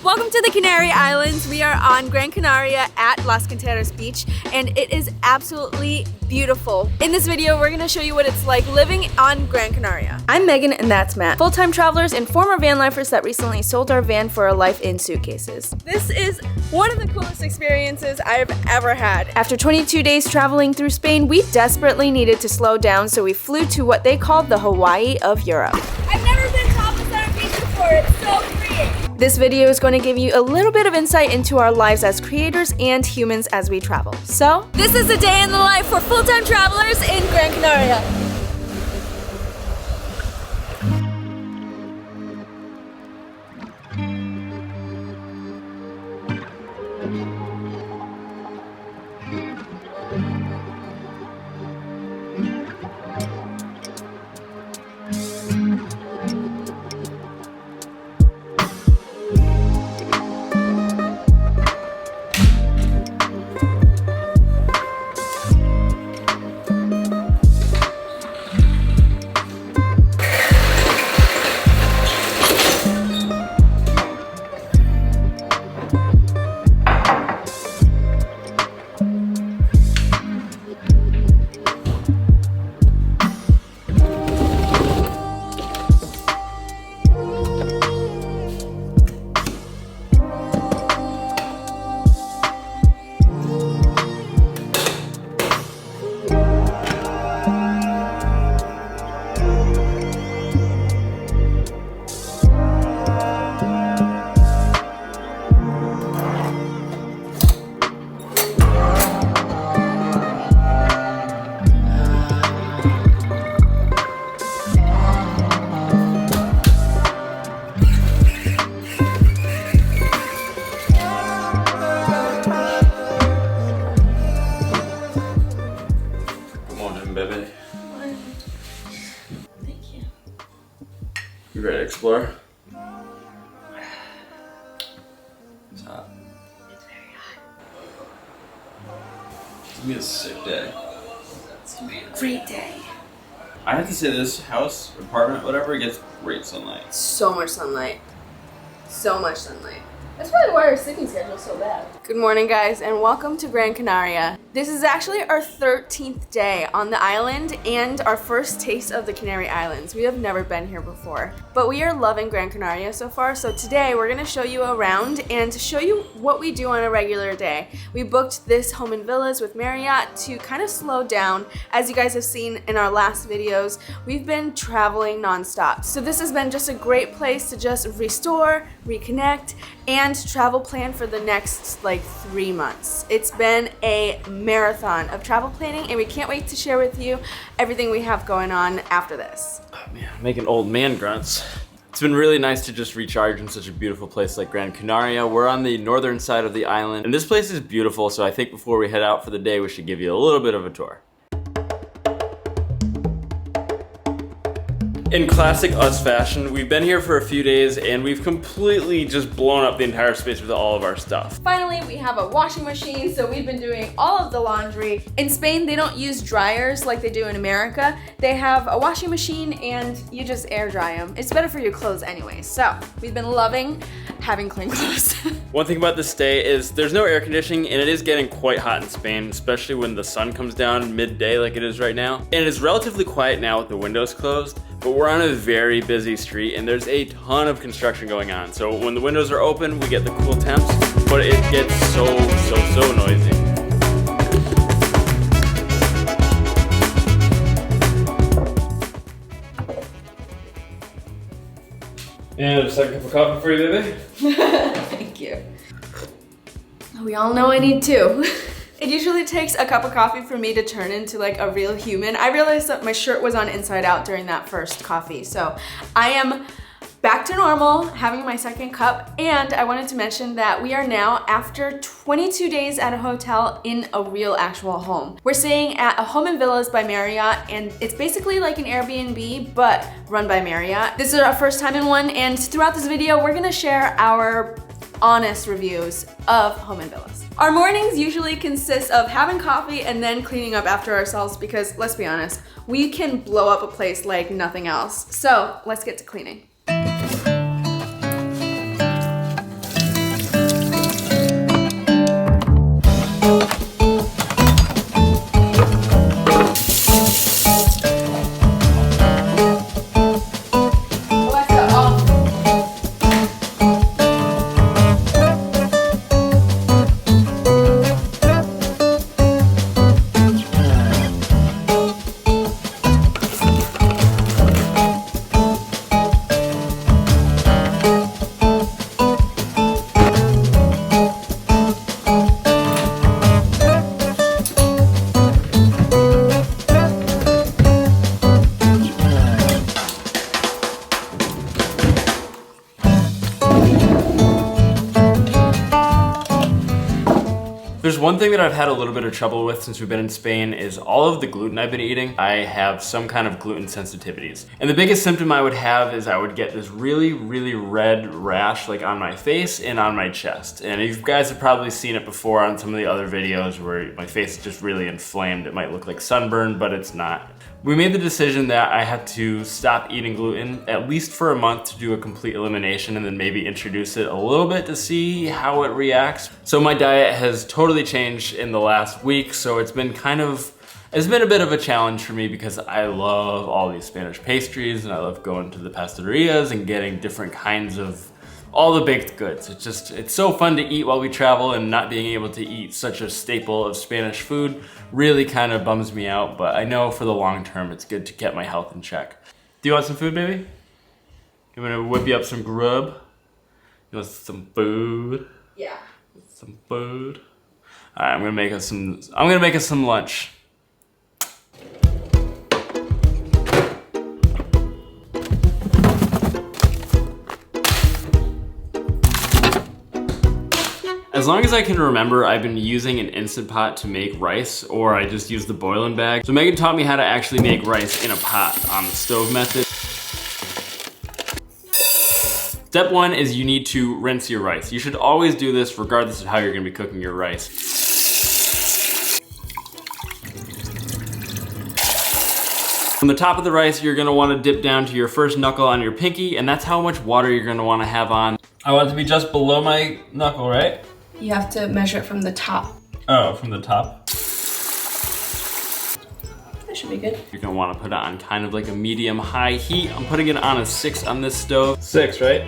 Welcome to the Canary Islands. We are on Gran Canaria at Las Canteras beach, and it is absolutely beautiful. In this video, we're gonna show you what it's like living on Gran Canaria. I'm Megan and that's Matt, full-time travelers and former van lifers that recently sold our van for a life in suitcases. This is one of the coolest experiences I've ever had. After 22 days traveling through Spain, we desperately needed to slow down, so we flew to what they called the Hawaii of Europe. I've never been to Opposite Beach before, it's so freeing. This video is going to give you a little bit of insight into our lives as creators and humans as we travel. So, this is a day in the life for full-time travelers in Gran Canaria. Baby. Thank you. You ready to explore? It's hot. It's very hot. It's gonna be a sick day. It's gonna be a great day. I have to say this house, apartment, whatever, gets great sunlight. So much sunlight. So much sunlight. That's probably why our sleeping schedule is so bad. Good morning, guys, and welcome to Gran Canaria. This is actually our 13th day on the island and our first taste of the Canary Islands. We have never been here before, but we are loving Gran Canaria so far. So today we're gonna show you around and show you what we do on a regular day. We booked this home in villas with Marriott to kind of slow down. As you guys have seen in our last videos, we've been traveling nonstop. So this has been just a great place to just restore, reconnect, and travel plan for the next like 3 months. It's been a marathon of travel planning, and we can't wait to share with you everything we have going on after this. Oh man, making old man grunts. It's been really nice to just recharge in such a beautiful place like Gran Canaria. We're on the northern side of the island, and this place is beautiful, so I think before we head out for the day, we should give you a little bit of a tour. In classic us fashion, we've been here for a few days and we've completely just blown up the entire space with all of our stuff. Finally, we have a washing machine, so we've been doing all of the laundry. In Spain, they don't use dryers like they do in America. They have a washing machine and you just air dry them. It's better for your clothes anyway. So we've been loving having clean clothes. One thing about this stay is there's no air conditioning, and it is getting quite hot in Spain, especially when the sun comes down midday like it is right now. And it is relatively quiet now with the windows closed, but we're on a very busy street and there's a ton of construction going on. So when the windows are open, we get the cool temps, but it gets so noisy. And a second cup of coffee for you, baby. Thank you. We all know I need two. It usually takes a cup of coffee for me to turn into like a real human. I realized that my shirt was on inside out during that first coffee. So I am back to normal, having my second cup. And I wanted to mention that we are now, after 22 days at a hotel, in a real actual home. We're staying at a home in villas by Marriott, and it's basically like an Airbnb, but run by Marriott. This is our first time in one, and throughout this video, we're gonna share our honest reviews of home in villas. Our mornings usually consist of having coffee and then cleaning up after ourselves because, let's be honest, we can blow up a place like nothing else. So let's get to cleaning. There's one thing that I've had a little bit of trouble with since we've been in Spain is all of the gluten I've been eating. I have some kind of gluten sensitivities. And the biggest symptom I would have is I would get this really, really red rash like on my face and on my chest. And you guys have probably seen it before on some of the other videos where my face is just really inflamed. It might look like sunburn, but it's not. We made the decision that I had to stop eating gluten at least for a month to do a complete elimination and then maybe introduce it a little bit to see how it reacts. So my diet has totally changed in the last week, so it's been a bit of a challenge for me because I love all these Spanish pastries and I love going to the pasterias and getting different kinds of all the baked goods. It's so fun to eat while we travel, and not being able to eat such a staple of Spanish food really kind of bums me out, but I know for the long term it's good to get my health in check. Do you want some food, baby? You want to whip you up some grub? You want some food? Yeah. Some food? All right, I'm gonna make us some lunch. As long as I can remember, I've been using an Instant Pot to make rice, or I just use the boiling bag. So Megan taught me how to actually make rice in a pot on the stove method. Step one is you need to rinse your rice. You should always do this regardless of how you're gonna be cooking your rice. From the top of the rice, you're gonna wanna dip down to your first knuckle on your pinky, and that's how much water you're gonna wanna have on. I want it to be just below my knuckle, right? You have to measure it from the top. Oh, from the top? That should be good. You're gonna wanna put it on kind of like a medium-high heat. I'm putting it on a 6 on this stove. 6, right?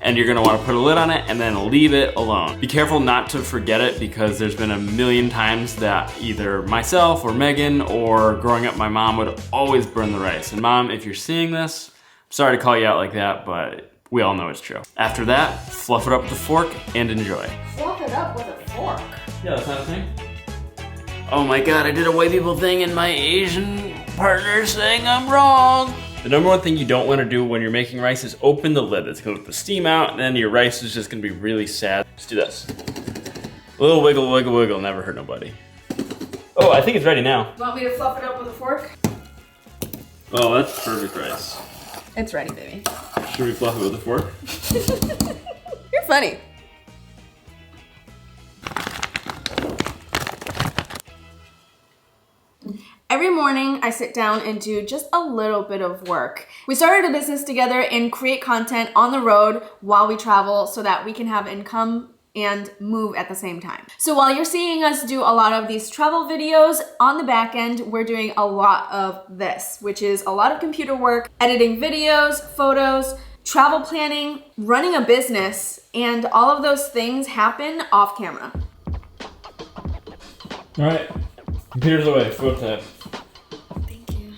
And you're gonna wanna put a lid on it and then leave it alone. Be careful not to forget it, because there's been a million times that either myself or Megan or growing up my mom would always burn the rice. And Mom, if you're seeing this, I'm sorry to call you out like that, but we all know it's true. After that, fluff it up with a fork and enjoy. Fluff it up with a fork? Yeah, that's not a thing. Oh my God, I did a white people thing and my Asian partner's saying I'm wrong. The number one thing you don't want to do when you're making rice is open the lid. It's gonna let the steam out, and then your rice is just gonna be really sad. Just do this. A little wiggle, wiggle, wiggle, never hurt nobody. Oh, I think it's ready now. You want me to fluff it up with a fork? Oh, that's perfect rice. It's ready, baby. Should we fluff it with a fork? You're funny. Every morning I sit down and do just a little bit of work. We started a business together and create content on the road while we travel so that we can have income and move at the same time. So while you're seeing us do a lot of these travel videos, on the back end, we're doing a lot of this, which is a lot of computer work, editing videos, photos, travel planning, running a business, and all of those things happen off camera. All right, computer's away, go time. Thank you.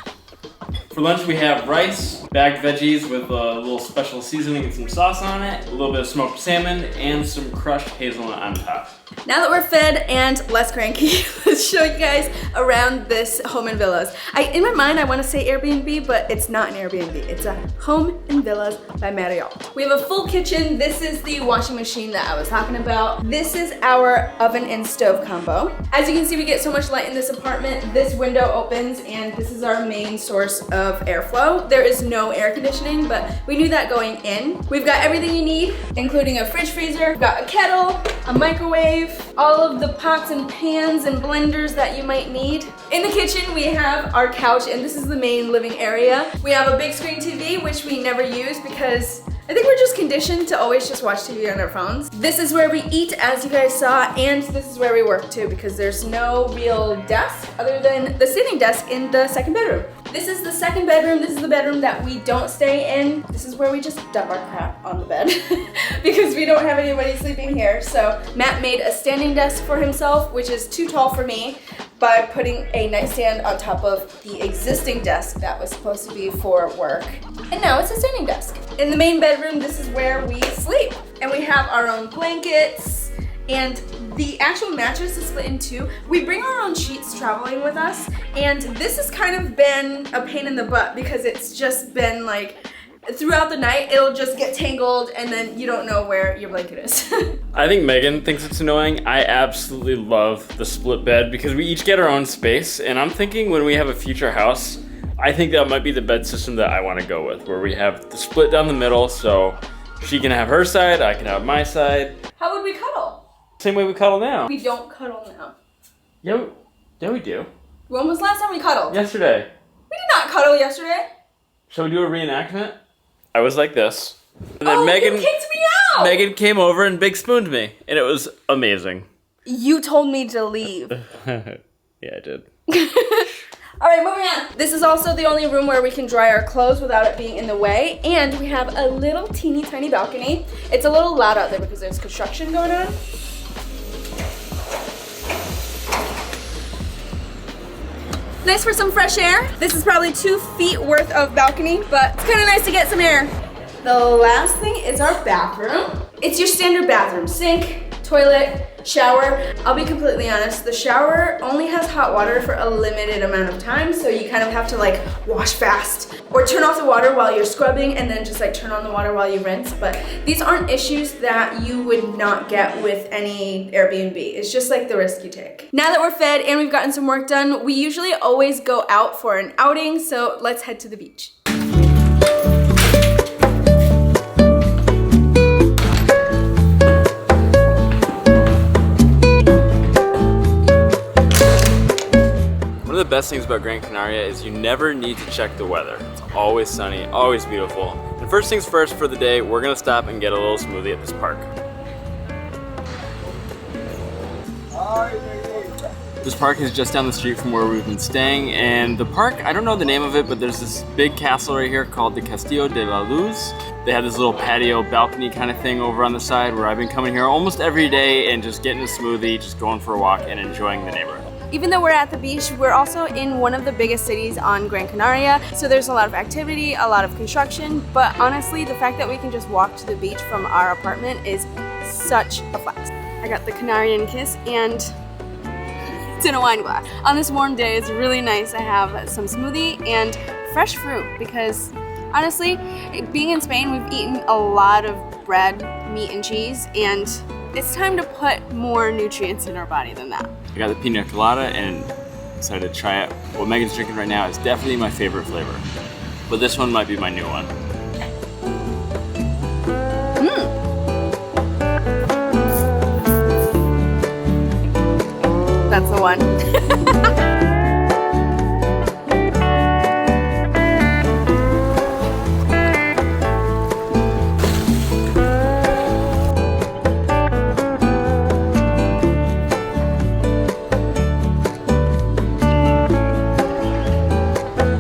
For lunch, we have rice, bagged veggies with a little special seasoning and some sauce on it, a little bit of smoked salmon, and some crushed hazelnut on top. Now that we're fed and less cranky, let's show you guys around this home and villas. In my mind, I want to say Airbnb, but it's not an Airbnb. It's a home and villas by Marriott. We have a full kitchen. This is the washing machine that I was talking about. This is our oven and stove combo. As you can see, we get so much light in this apartment. This window opens, and this is our main source of airflow. There is no air conditioning, but we knew that going in. We've got everything you need, including a fridge freezer. We've got a kettle, a microwave, all of the pots and pans and blenders that you might need. In the kitchen, we have our couch, and this is the main living area. We have a big screen TV, which we never use because I think we're just conditioned to always just watch TV on our phones. This is where we eat, as you guys saw, and this is where we work too, because there's no real desk other than the sitting desk in the second bedroom. This is the second bedroom. This is the bedroom that we don't stay in. This is where we just dump our crap on the bed because we don't have anybody sleeping here. So Matt made a standing desk for himself, which is too tall for me, by putting a nightstand on top of the existing desk that was supposed to be for work. And now it's a standing desk. In the main bedroom, this is where we sleep. And we have our own blankets, and the actual mattress is split in two. We bring our own sheets traveling with us, and this has kind of been a pain in the butt because it's just been like, throughout the night, it'll just get tangled and then you don't know where your blanket is. I think Megan thinks it's annoying. I absolutely love the split bed because we each get our own space, and I'm thinking when we have a future house, I think that might be the bed system that I want to go with, where we have the split down the middle so she can have her side, I can have my side. How would we cuddle? Same way we cuddle now. We don't cuddle now. Yeah, we do. When was the last time we cuddled? Yesterday. We did not cuddle yesterday. Shall we do a reenactment? I was like this. And then Megan, you kicked me out! Megan came over and big spooned me, and it was amazing. You told me to leave. Yeah, I did. All right, moving on. This is also the only room where we can dry our clothes without it being in the way, and we have a little teeny tiny balcony. It's a little loud out there because there's construction going on. Nice for some fresh air. This is probably 2 feet worth of balcony, but it's kind of nice to get some air. The last thing is our bathroom. It's your standard bathroom, sink, toilet, shower. I'll be completely honest, the shower only has hot water for a limited amount of time, so you kind of have to like wash fast or turn off the water while you're scrubbing and then just like turn on the water while you rinse. But these aren't issues that you would not get with any Airbnb. It's just like the risk you take. Now that we're fed and we've gotten some work done, we usually always go out for an outing, so let's head to the beach. One of the best things about Gran Canaria is you never need to check the weather. It's always sunny, always beautiful. And first things first for the day, we're gonna stop and get a little smoothie at this park. This park is just down the street from where we've been staying, and the park, I don't know the name of it, but there's this big castle right here called the Castillo de la Luz. They have this little patio balcony kind of thing over on the side where I've been coming here almost every day and just getting a smoothie, just going for a walk and enjoying the neighborhood. Even though we're at the beach, we're also in one of the biggest cities on Gran Canaria, so there's a lot of activity, a lot of construction, but honestly, the fact that we can just walk to the beach from our apartment is such a flex. I got the Canarian kiss and it's in a wine glass. On this warm day, it's really nice to have some smoothie and fresh fruit because honestly, being in Spain, we've eaten a lot of bread, meat, and cheese, and it's time to put more nutrients in our body than that. I got the pina colada and decided to try it. What Megan's drinking right now is definitely my favorite flavor, but this one might be my new one. That's the one.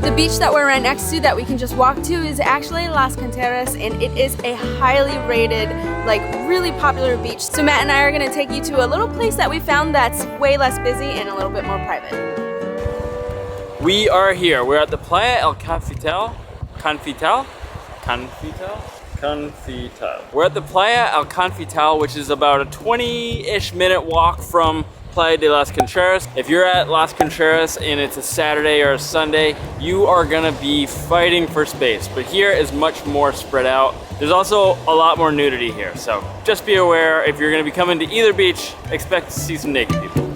The beach that we're right next to that we can just walk to is actually Las Canteras, and it is a highly rated, like really popular beach. So Matt and I are gonna take you to a little place that we found that's way less busy and a little bit more private. We are here. We're at the Playa El Confital. We're at the Playa El Confital, which is about a 20-ish minute walk from Playa de Las Canteras. If you're at Las Canteras and it's a Saturday or a Sunday, you are gonna be fighting for space. But here is much more spread out. There's also a lot more nudity here, so just be aware if you're gonna be coming to either beach, expect to see some naked people.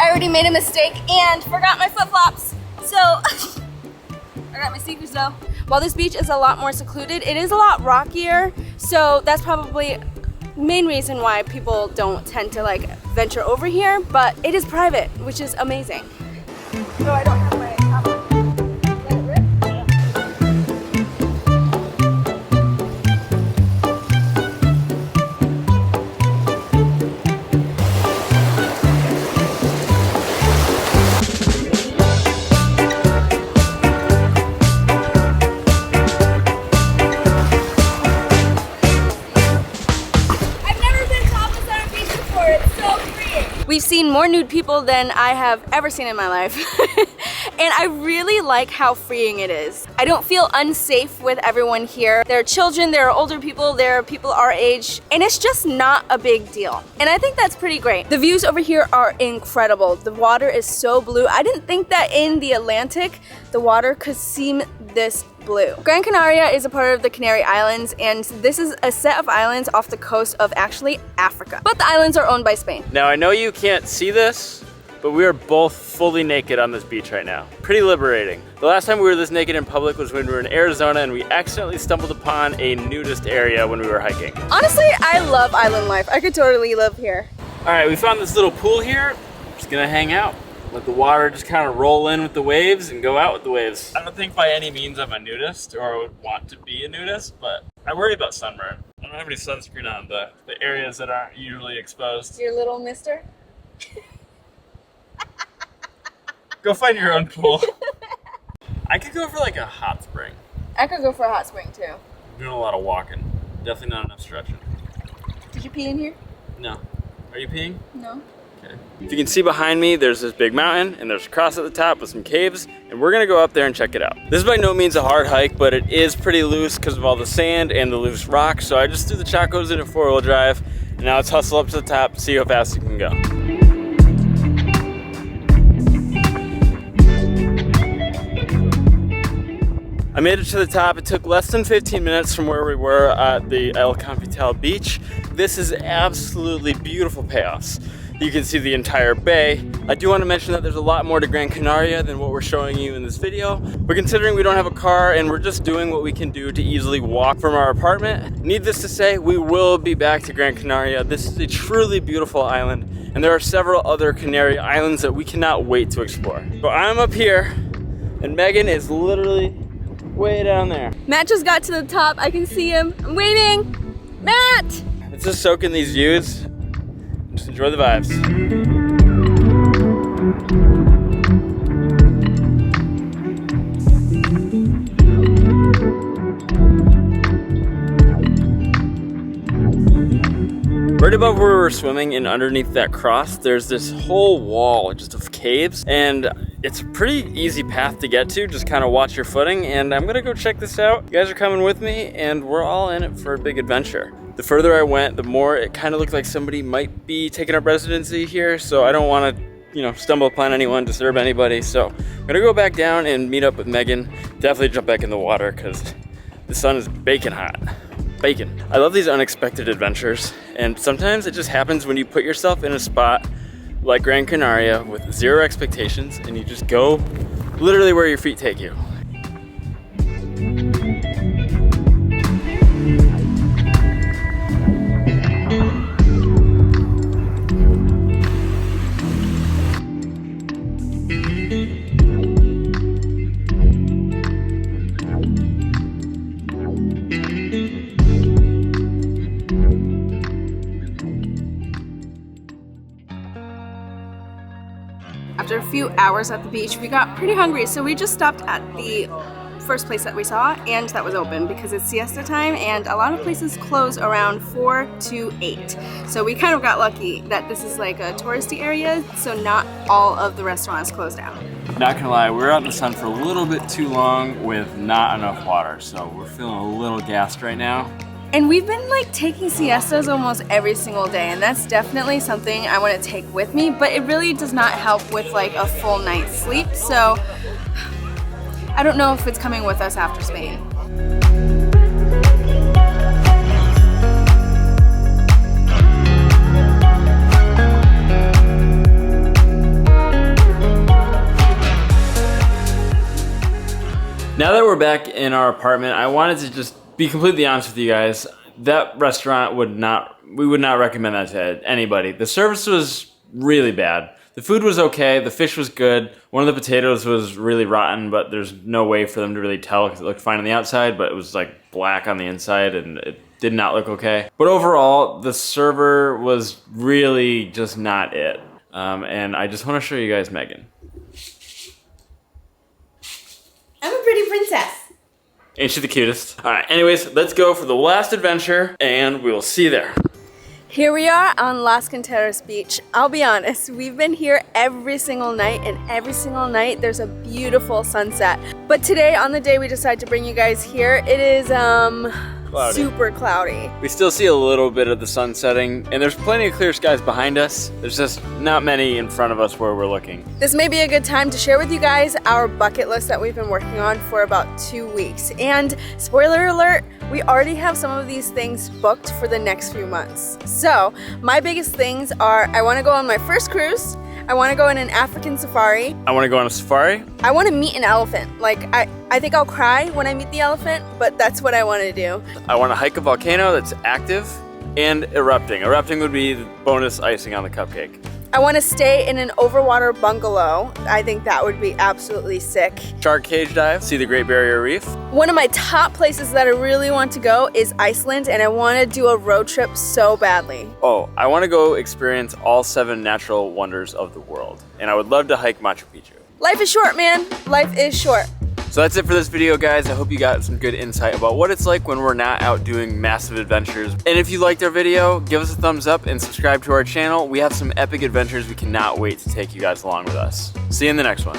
I already made a mistake and forgot my flip-flops, so I got my sneakers though. While this beach is a lot more secluded, it is a lot rockier, so that's probably main reason why people don't tend to like venture over here, but it is private, which is amazing. So I don't have my We've seen more nude people than I have ever seen in my life. And I really like how freeing it is. I don't feel unsafe with everyone here. There are children, there are older people, there are people our age, and it's just not a big deal. And I think that's pretty great. The views over here are incredible. The water is so blue. I didn't think that in the Atlantic, the water could seem this blue. Gran Canaria is a part of the Canary Islands, and this is a set of islands off the coast of actually Africa. But the islands are owned by Spain. Now I know you can't see this, but we are both fully naked on this beach right now. Pretty liberating. The last time we were this naked in public was when we were in Arizona and we accidentally stumbled upon a nudist area when we were hiking. Honestly, I love island life. I could totally live here. All right, we found this little pool here. Just gonna hang out. Let the water just kind of roll in with the waves and go out with the waves. I don't think by any means I'm a nudist or would want to be a nudist, but I worry about sunburn. I don't have any sunscreen on the areas that aren't usually exposed. Your little mister? Go find your own pool. I could go for like a hot spring. I could go for a hot spring too. I'm doing a lot of walking. Definitely not enough stretching. Did you pee in here? No. Are you peeing? No. Okay. If you can see behind me, there's this big mountain and there's a cross at the top with some caves, and we're gonna go up there and check it out. This is by no means a hard hike, but it is pretty loose because of all the sand and the loose rocks, so I just threw the chacos in a 4-wheel drive, and now let's hustle up to the top to see how fast it can go. I made it to the top. It took less than 15 minutes from where we were at the El Capital beach. This is absolutely beautiful payoffs. You can see the entire bay. I do want to mention that there's a lot more to Gran Canaria than what we're showing you in this video. But considering we don't have a car and we're just doing what we can do to easily walk from our apartment, needless to say, we will be back to Gran Canaria. This is a truly beautiful island, and there are several other Canary Islands that we cannot wait to explore. So I'm up here, and Megan is literally way down there. Matt just got to the top. I can see him. I'm waiting. Matt! Let's just soak in these views. Just enjoy the vibes. Right above where we were swimming and underneath that cross, there's this whole wall just of caves, and it's a pretty easy path to get to. Just kind of watch your footing, and I'm gonna go check this out. You guys are coming with me, and we're all in it for a big adventure. The further I went, the more it kind of looked like somebody might be taking up residency here, so I don't want to, stumble upon anyone, disturb anybody. So I'm gonna go back down and meet up with Megan. Definitely jump back in the water because the sun is baking hot. Bacon. I love these unexpected adventures, and sometimes it just happens when you put yourself in a spot like Gran Canaria with zero expectations and you just go literally where your feet take you. After a few hours at the beach, we got pretty hungry, so we just stopped at the first place that we saw, and that was open because it's siesta time, and a lot of places close around 4 to 8. So we kind of got lucky that this is like a touristy area, so not all of the restaurants closed down. Not gonna lie, we were out in the sun for a little bit too long with not enough water, so we're feeling a little gassed right now. And we've been like taking siestas almost every single day, and that's definitely something I want to take with me, but it really does not help with like a full night's sleep, so I don't know if it's coming with us after Spain. Now that we're back in our apartment, I wanted to just be completely honest with you guys. That restaurant we would not recommend that to anybody. The service was really bad. The food was okay, the fish was good. One of the potatoes was really rotten, but there's no way for them to really tell because it looked fine on the outside, but it was like black on the inside and it did not look okay. But overall, the server was really just not it. And I just want to show you guys Megan. I'm a pretty princess. Ain't she the cutest? All right, anyways, let's go for the last adventure and we'll see you there. Here we are on Las Canteras beach. I'll be honest, we've been here every single night, and every single night there's a beautiful sunset. But today, on the day we decided to bring you guys here, it is Cloudy. Super cloudy. We still see a little bit of the sun setting, and there's plenty of clear skies behind us. There's just not many in front of us where we're looking. This may be a good time to share with you guys our bucket list that we've been working on for about 2 weeks. And spoiler alert, we already have some of these things booked for the next few months. So my biggest things are, I want to go on my first cruise. I want to go on an African safari. I want to go on a safari. I want to meet an elephant. Like, I think I'll cry when I meet the elephant, but that's what I want to do. I want to hike a volcano that's active and erupting. Erupting would be the bonus icing on the cupcake. I want to stay in an overwater bungalow. I think that would be absolutely sick. Shark cage dive, see the Great Barrier Reef. One of my top places that I really want to go is Iceland, and I want to do a road trip so badly. Oh, I want to go experience all 7 natural wonders of the world. And I would love to hike Machu Picchu. Life is short, man. Life is short. So that's it for this video, guys. I hope you got some good insight about what it's like when we're not out doing massive adventures. And if you liked our video, give us a thumbs up and subscribe to our channel. We have some epic adventures we cannot wait to take you guys along with us. See you in the next one.